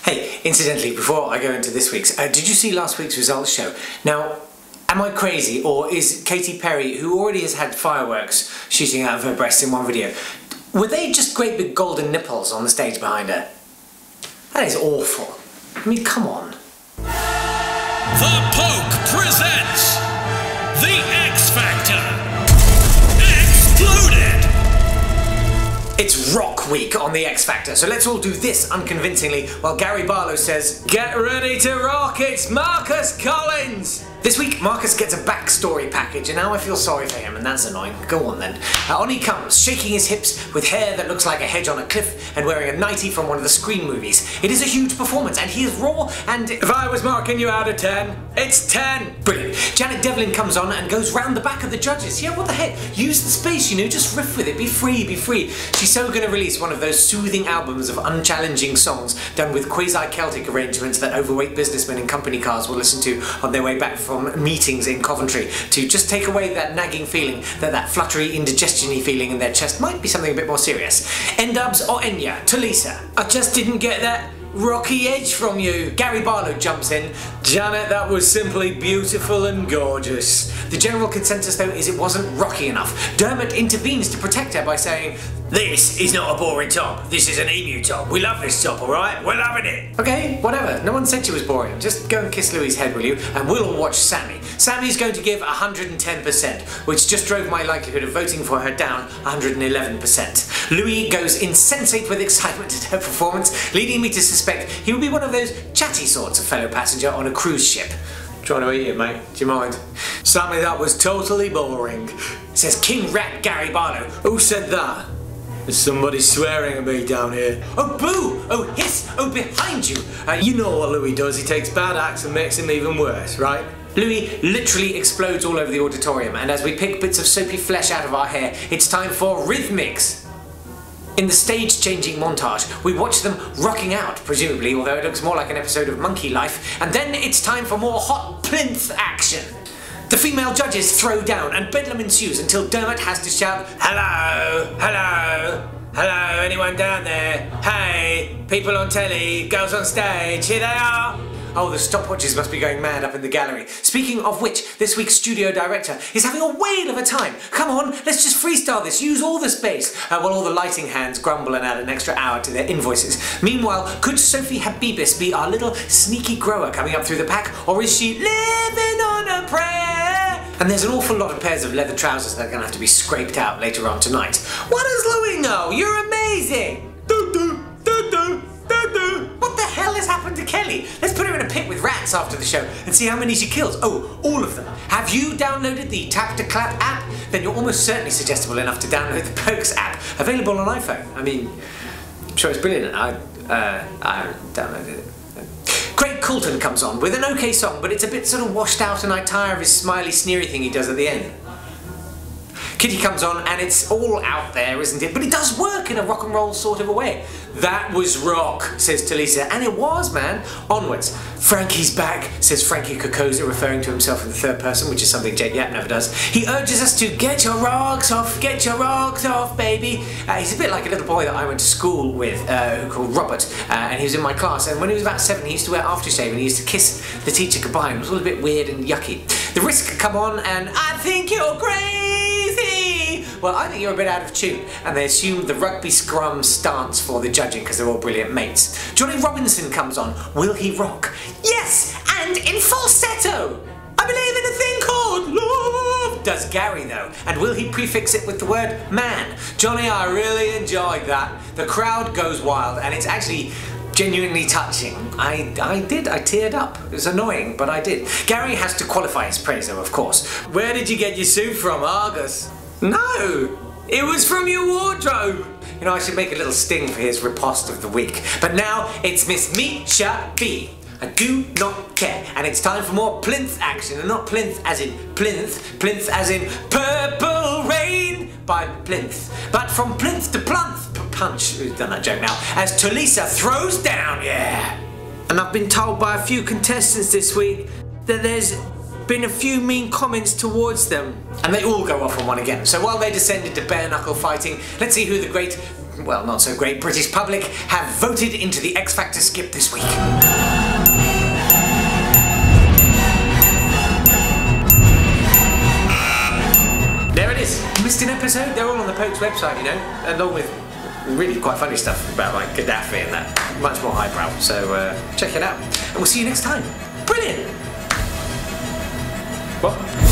Hey, incidentally, before I go into this week's, did you see last week's results show? Now, am I crazy, or is Katy Perry, who already has had fireworks shooting out of her breasts in one video, were they just great big golden nipples on the stage behind her? That is awful. I mean, come on. The Poke presents the X Factor. Xploded! It's Rock Week on the X Factor, so let's all do this unconvincingly while Gary Barlow says, "Get ready to rock, it's Marcus Collins!" This week, Marcus gets a backstory package, and now I feel sorry for him, and that's annoying. Go on then. On he comes, shaking his hips, with hair that looks like a hedge on a cliff, and wearing a nightie from one of the Scream movies. It is a huge performance, and he is raw, and if I was marking you out of 10, it's 10! Brilliant. Janet Devlin comes on and goes round the back of the judges. Yeah, what the heck? Use the space, you know, just riff with it, be free, be free. She's so gonna release one of those soothing albums of unchallenging songs done with quasi-Celtic arrangements that overweight businessmen in company cars will listen to on their way back from meetings in Coventry, to just take away that nagging feeling, that fluttery, indigestion-y feeling in their chest might be something a bit more serious. N-Dubs or Enya, Tulisa. I just didn't get that rocky edge from you. Gary Barlow jumps in. Janet, that was simply beautiful and gorgeous. The general consensus though is it wasn't rocky enough. Dermot intervenes to protect her by saying, "This is not a boring top, this is an emu top. We love this top, alright? We're loving it." Okay, whatever. No one said she was boring. Just go and kiss Louie's head, will you? And we'll all watch Sammy. Sammy's going to give 110%, which just drove my likelihood of voting for her down 111%. Louie goes insensate with excitement at her performance, leading me to suspect he would be one of those chatty sorts of fellow passenger on a cruise ship. Trying to eat it, mate. Do you mind? Sammy, that was totally boring. Says King Rat Gary Barlow. Who said that? There's somebody swearing at me down here. Oh, boo! Oh, hiss! Oh, behind you! You know what Louie does. He takes bad acts and makes them even worse, right? Louie literally explodes all over the auditorium, and as we pick bits of soapy flesh out of our hair, it's time for rhythmics. In the stage-changing montage, we watch them rocking out, presumably, although it looks more like an episode of Monkey Life, and then it's time for more hot plinth action. The female judges throw down, and bedlam ensues until Dermot has to shout, "Hello! Hello! Hello, anyone down there? Hey, people on telly, girls on stage, here they are!" Oh, the stopwatches must be going mad up in the gallery. Speaking of which, this week's studio director is having a whale of a time. Come on, let's just freestyle this, use all the space, while all the lighting hands grumble and add an extra hour to their invoices. Meanwhile, could Sophie Habibis be our little sneaky grower coming up through the pack, or is she living on a prayer? And there's an awful lot of pairs of leather trousers that are going to have to be scraped out later on tonight. What does Louie know? You're amazing! What the hell has happened to Kelly? Let's put her in a pit with rats after the show and see how many she kills. Oh, all of them. Have you downloaded the Tap to Clap app? Then you're almost certainly suggestible enough to download the Pokes app, available on iPhone. I mean, I'm sure it's brilliant. I downloaded it. Craig Coulton comes on with an okay song, but it's a bit sort of washed out and I tire of his smiley sneery thing he does at the end. Kitty comes on and it's all out there, isn't it? But it does work in a rock and roll sort of a way. "That was rock," says Tulisa, and it was, man. Onwards. "Frankie's back," says Frankie Kokoza, referring to himself in the third person, which is something Jake Yap never does. He urges us to get your rocks off, baby. He's a bit like a little boy that I went to school with, called Robert, and he was in my class, and when he was about 7 he used to wear aftershave and he used to kiss the teacher goodbye, and it was all a bit weird and yucky. The Risk come on and "I think you're crazy." Well, I think you're a bit out of tune, and they assume the rugby scrum stance for the judging because they're all brilliant mates. Johnny Robinson comes on. Will he rock? Yes, and in falsetto. "I believe in a thing called love," does Gary though, and will he prefix it with the word man? Johnny, I really enjoyed that. The crowd goes wild, and it's actually genuinely touching. I teared up. It was annoying, but I did. Gary has to qualify his praise though, of course. "Where did you get your suit from, Argus?" "No, it was from your wardrobe." You know, I should make a little sting for his riposte of the week. But now it's Miss Misha B. I do not care. And it's time for more plinth action, and not plinth as in plinth, plinth as in Purple Rain by Plinth. But from plinth to plunth, punch, we've done that joke now, as Tulisa throws down, yeah. And I've been told by a few contestants this week that there's been a few mean comments towards them. And they all go off on one again. So while they descended to bare knuckle fighting, let's see who the great well, not so great British public have voted into the X Factor skip this week. There it is. Missed an episode? They're all on the Poke's website, you know, along with really quite funny stuff about like Gaddafi and that. Much more highbrow. So check it out. And we'll see you next time. Brilliant! What?